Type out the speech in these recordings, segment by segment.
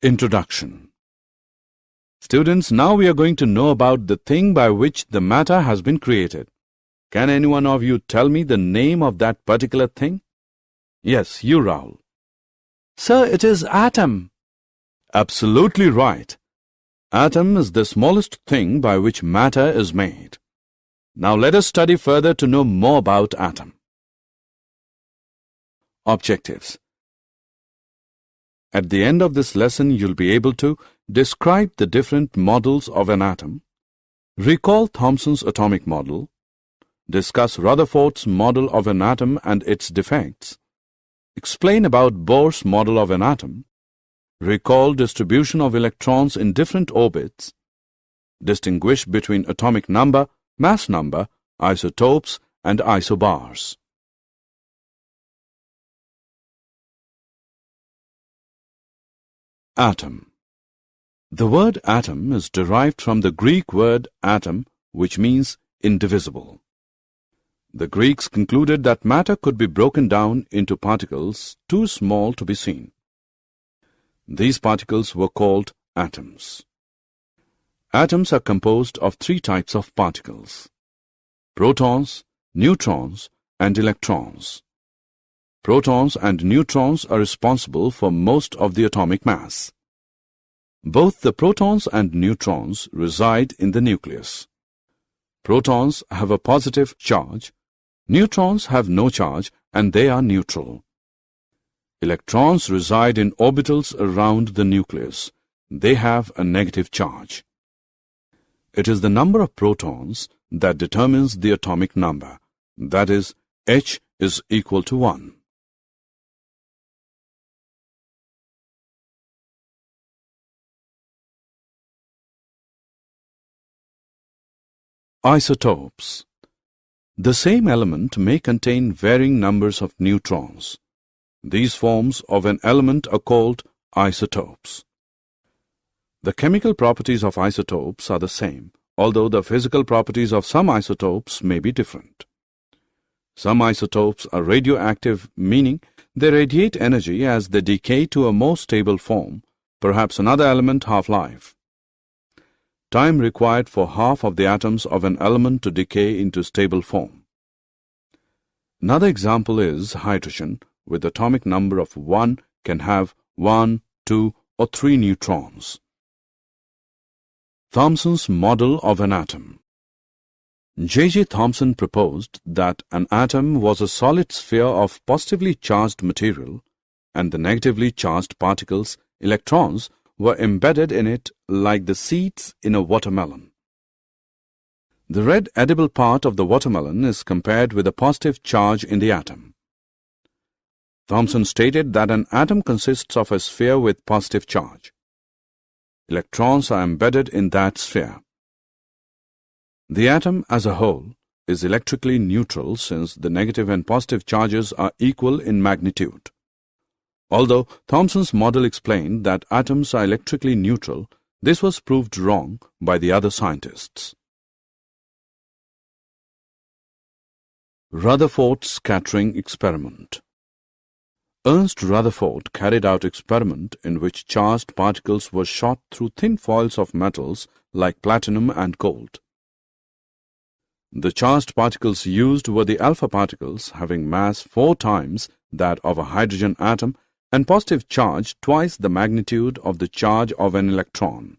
Introduction. Students, now we are going to know about the thing by which the matter has been created. Can any one of you tell me the name of that particular thing? Yes, you, Rahul. Sir, it is atom. Absolutely right. Atom is the smallest thing by which matter is made. Now let us study further to know more about atom. Objectives. At the end of this lesson, you'll be able to describe the different models of an atom, recall Thomson's atomic model, discuss Rutherford's model of an atom and its defects, explain about Bohr's model of an atom, recall distribution of electrons in different orbits, distinguish between atomic number, mass number, isotopes, and isobars. Atom. The word atom is derived from the Greek word atom, which means indivisible. The Greeks concluded that matter could be broken down into particles too small to be seen. These particles were called atoms. Atoms are composed of three types of particles: protons, neutrons, and electrons. Protons and neutrons are responsible for most of the atomic mass. Both the protons and neutrons reside in the nucleus. Protons have a positive charge, neutrons have no charge and they are neutral. Electrons reside in orbitals around the nucleus. They have a negative charge. It is the number of protons that determines the atomic number, that is, H is equal to 1. Isotopes. The same element may contain varying numbers of neutrons. These forms of an element are called isotopes. The chemical properties of isotopes are the same, although the physical properties of some isotopes may be different. Some isotopes are radioactive, meaning they radiate energy as they decay to a more stable form, perhaps another element half-life. Time required for half of the atoms of an element to decay into stable form. Another example is hydrogen, with atomic number of 1 can have 1, 2, or 3 neutrons. Thomson's model of an atom. J. Thomson proposed that an atom was a solid sphere of positively charged material, and the negatively charged particles, electrons, were embedded in it like the seeds in a watermelon. The red edible part of the watermelon is compared with a positive charge in the atom. Thomson stated that an atom consists of a sphere with positive charge. Electrons are embedded in that sphere. The atom as a whole is electrically neutral since the negative and positive charges are equal in magnitude. Although Thomson's model explained that atoms are electrically neutral, this was proved wrong by the other scientists. Rutherford scattering experiment. Ernst Rutherford carried out experiment in which charged particles were shot through thin foils of metals like platinum and gold. The charged particles used were the alpha particles having mass 4 times that of a hydrogen atom and positive charge twice the magnitude of the charge of an electron.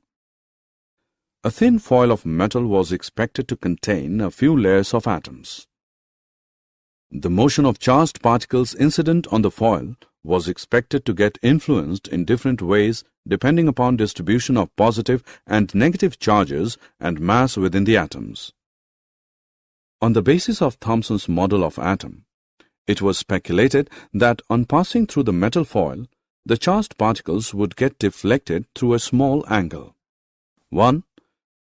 A thin foil of metal was expected to contain a few layers of atoms. The motion of charged particles incident on the foil was expected to get influenced in different ways depending upon distribution of positive and negative charges and mass within the atoms. On the basis of Thomson's model of atom, it was speculated that on passing through the metal foil, the charged particles would get deflected through a small angle. 1.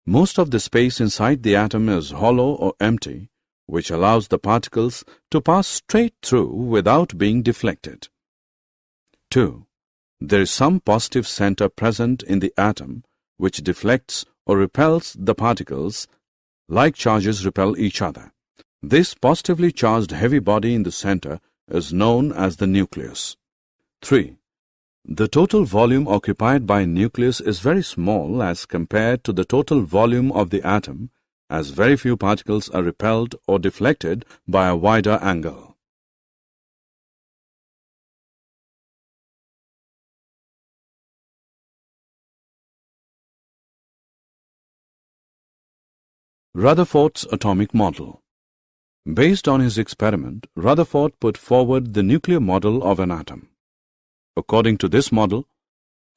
Most of the space inside the atom is hollow or empty, which allows the particles to pass straight through without being deflected. 2. There is some positive center present in the atom, which deflects or repels the particles, like charges repel each other. This positively charged heavy body in the center is known as the nucleus. 3. The total volume occupied by a nucleus is very small as compared to the total volume of the atom, as very few particles are repelled or deflected by a wider angle. Rutherford's atomic model. Based on his experiment, Rutherford put forward the nuclear model of an atom. According to this model,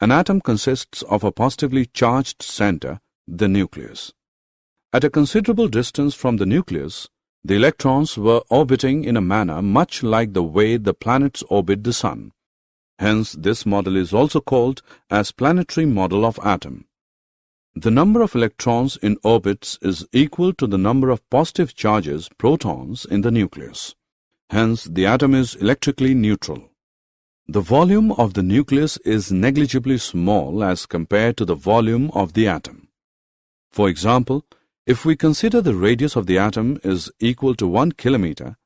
an atom consists of a positively charged center, the nucleus. At a considerable distance from the nucleus, the electrons were orbiting in a manner much like the way the planets orbit the Sun. Hence, this model is also called as planetary model of atom. The number of electrons in orbits is equal to the number of positive charges, protons, in the nucleus. Hence, the atom is electrically neutral. The volume of the nucleus is negligibly small as compared to the volume of the atom. For example, if we consider the radius of the atom is equal to 1 kilometer,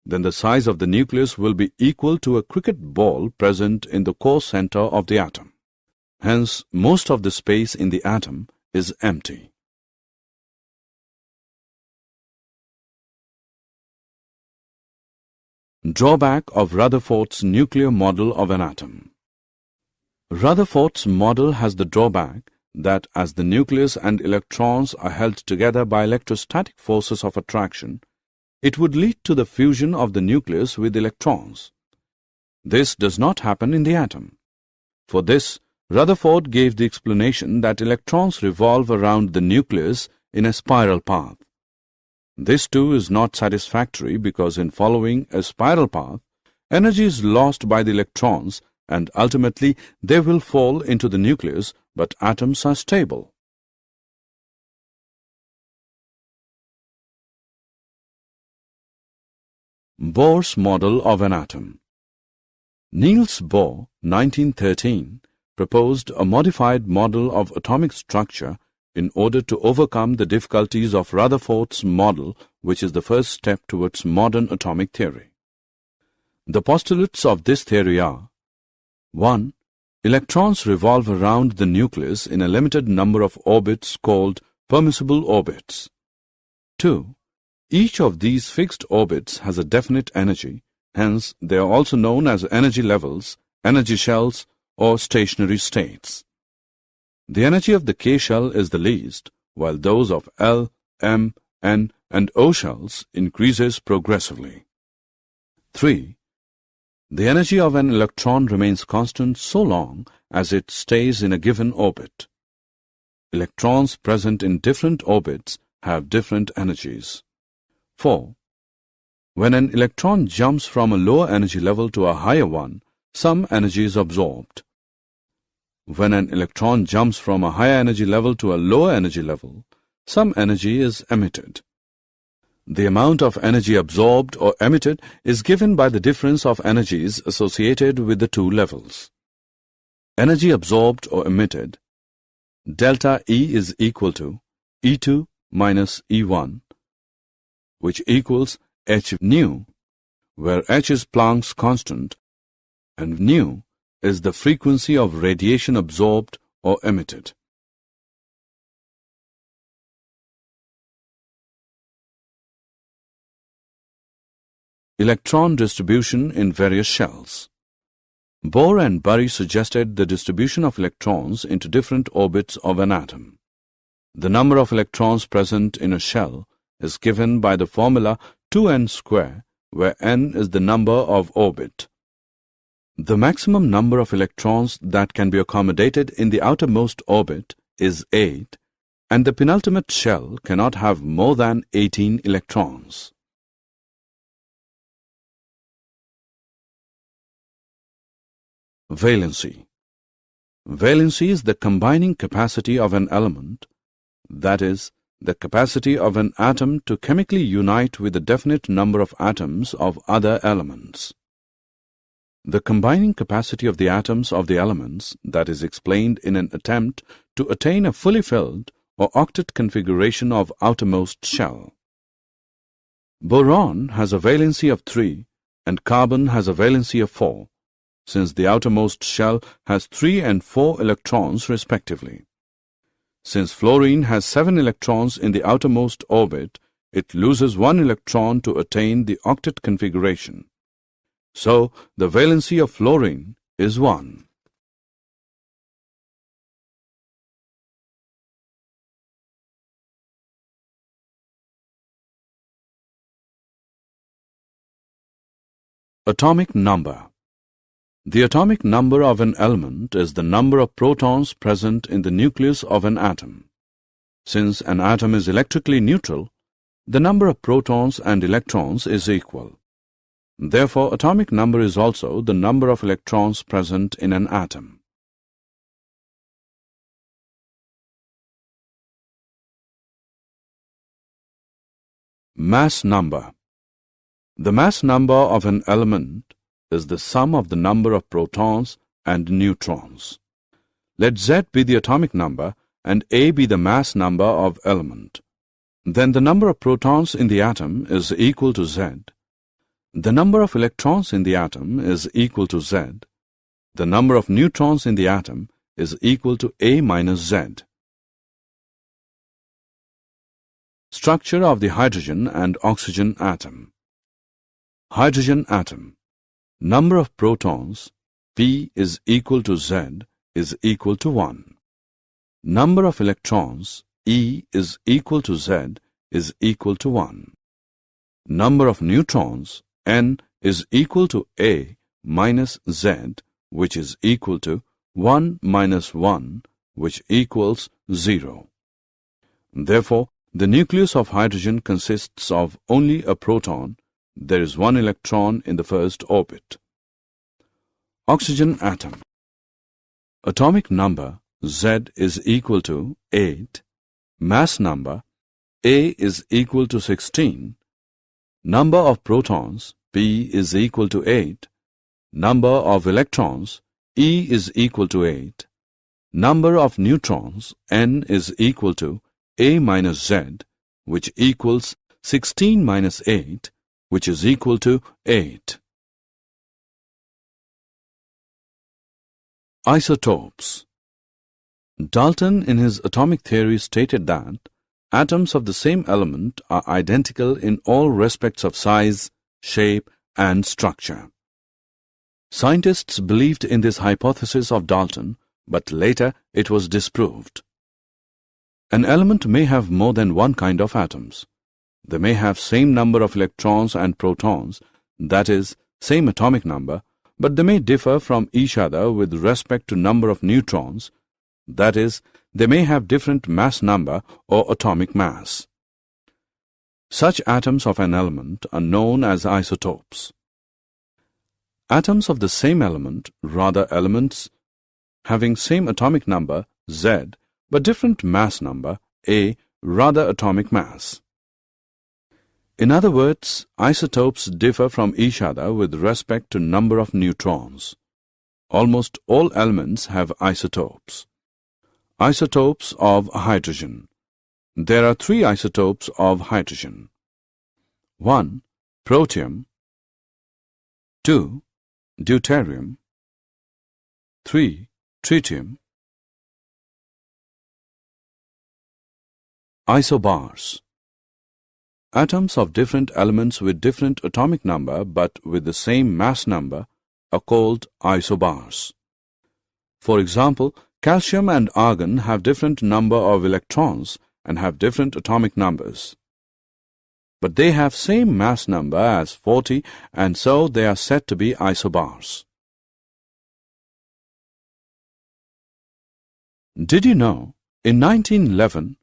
then the size of the nucleus will be equal to a cricket ball present in the core center of the atom. Hence, most of the space in the atom is empty. Drawback of Rutherford's nuclear model of an atom. Rutherford's model has the drawback that as the nucleus and electrons are held together by electrostatic forces of attraction, it would lead to the fusion of the nucleus with electrons. This does not happen in the atom. For this, Rutherford gave the explanation that electrons revolve around the nucleus in a spiral path. This too is not satisfactory because in following a spiral path, energy is lost by the electrons and ultimately they will fall into the nucleus, but atoms are stable. Bohr's model of an atom. Niels Bohr, 1913, proposed a modified model of atomic structure in order to overcome the difficulties of Rutherford's model, which is the first step towards modern atomic theory. The postulates of this theory are: 1. Electrons revolve around the nucleus in a limited number of orbits called permissible orbits. 2. Each of these fixed orbits has a definite energy, hence they are also known as energy levels, energy shells, or stationary states. The energy of the K shell is the least, while those of L, M, N, and O shells increases progressively. 3. The energy of an electron remains constant so long as it stays in a given orbit. Electrons present in different orbits have different energies. 4. When an electron jumps from a lower energy level to a higher one, some energy is absorbed. When an electron jumps from a higher energy level to a lower energy level, some energy is emitted. The amount of energy absorbed or emitted is given by the difference of energies associated with the two levels. Energy absorbed or emitted, delta E is equal to E2 minus E1, which equals h nu, where h is Planck's constant and nu is the frequency of radiation absorbed or emitted. Electron distribution in various shells. Bohr and Bury suggested the distribution of electrons into different orbits of an atom. The number of electrons present in a shell is given by the formula 2n square, where n is the number of orbit. The maximum number of electrons that can be accommodated in the outermost orbit is 8, and the penultimate shell cannot have more than 18 electrons. Valency. Valency is the combining capacity of an element, that is, the capacity of an atom to chemically unite with a definite number of atoms of other elements. The combining capacity of the atoms of the elements that is explained in an attempt to attain a fully filled or octet configuration of outermost shell. Boron has a valency of 3 and carbon has a valency of 4. since the outermost shell has 3 and 4 electrons respectively. Since fluorine has 7 electrons in the outermost orbit, it loses 1 electron to attain the octet configuration. So, the valency of fluorine is 1. Atomic number. The atomic number of an element is the number of protons present in the nucleus of an atom. Since an atom is electrically neutral, the number of protons and electrons is equal. Therefore, atomic number is also the number of electrons present in an atom. Mass number. The mass number of an element is the sum of the number of protons and neutrons. Let Z be the atomic number and A be the mass number of element. Then the number of protons in the atom is equal to Z. The number of electrons in the atom is equal to Z. The number of neutrons in the atom is equal to A minus Z. Structure of the hydrogen and oxygen atom. Hydrogen atom. Number of protons, P is equal to Z, is equal to 1. Number of electrons, E is equal to Z, is equal to 1. Number of neutrons, N, is equal to A minus Z, which is equal to 1 minus 1, which equals 0. Therefore, the nucleus of hydrogen consists of only a proton. There is 1 electron in the first orbit. Oxygen atom. Atomic number Z is equal to 8. Mass number A is equal to 16. Number of protons P is equal to 8. Number of electrons E is equal to 8. Number of neutrons N is equal to A minus Z, which equals 16 minus 8, which is equal to 8. Isotopes. Dalton in his atomic theory stated that atoms of the same element are identical in all respects of size, shape, and structure. Scientists believed in this hypothesis of Dalton, but later it was disproved. An element may have more than one kind of atoms. They may have same number of electrons and protons, that is, same atomic number, but they may differ from each other with respect to number of neutrons, that is, they may have different mass number or atomic mass. Such atoms of an element are known as isotopes. Atoms of the same element, rather elements having same atomic number, Z, but different mass number, A, rather atomic mass. In other words, isotopes differ from each other with respect to number of neutrons. Almost all elements have isotopes. Isotopes of hydrogen. There are 3 isotopes of hydrogen. 1. Protium. 2. Deuterium. 3. Tritium. Isobars. Atoms of different elements with different atomic number but with the same mass number are called isobars. For example, calcium and argon have different number of electrons and have different atomic numbers. But they have same mass number as 40, and so they are said to be isobars. Did you know, in 1911,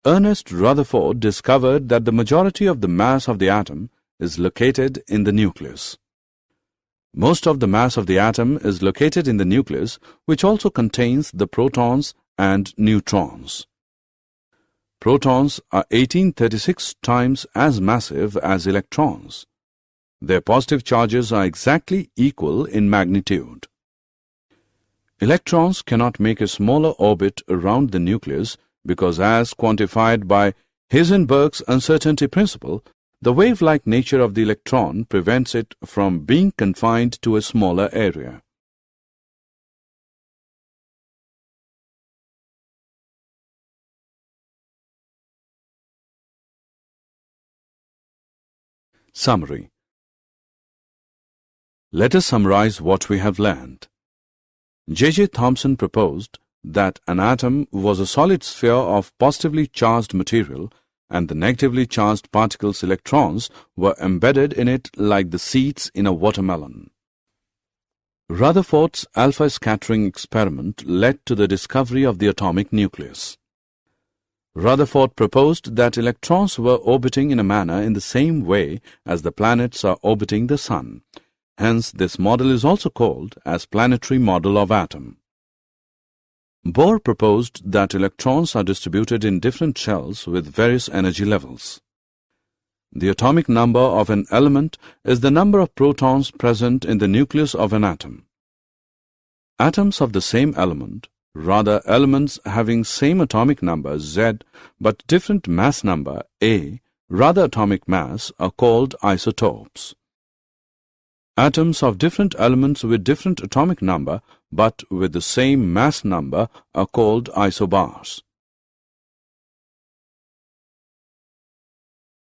Ernest Rutherford discovered that the majority of the mass of the atom is located in the nucleus. Most of the mass of the atom is located in the nucleus, which also contains the protons and neutrons. Protons are 1836 times as massive as electrons. Their positive charges are exactly equal in magnitude. Electrons cannot make a smaller orbit around the nucleus because, as quantified by Heisenberg's uncertainty principle, the wave-like nature of the electron prevents it from being confined to a smaller area. Summary. Let us summarize what we have learned. J. Thomson proposed that an atom was a solid sphere of positively charged material and the negatively charged particles' electrons were embedded in it like the seeds in a watermelon. Rutherford's alpha scattering experiment led to the discovery of the atomic nucleus. Rutherford proposed that electrons were orbiting in a manner in the same way as the planets are orbiting the Sun. Hence, this model is also called as planetary model of atom. Bohr proposed that electrons are distributed in different shells with various energy levels. The atomic number of an element is the number of protons present in the nucleus of an atom. Atoms of the same element, rather elements having same atomic number Z but different mass number A, rather atomic mass, are called isotopes. Atoms of different elements with different atomic number but with the same mass number are called isobars.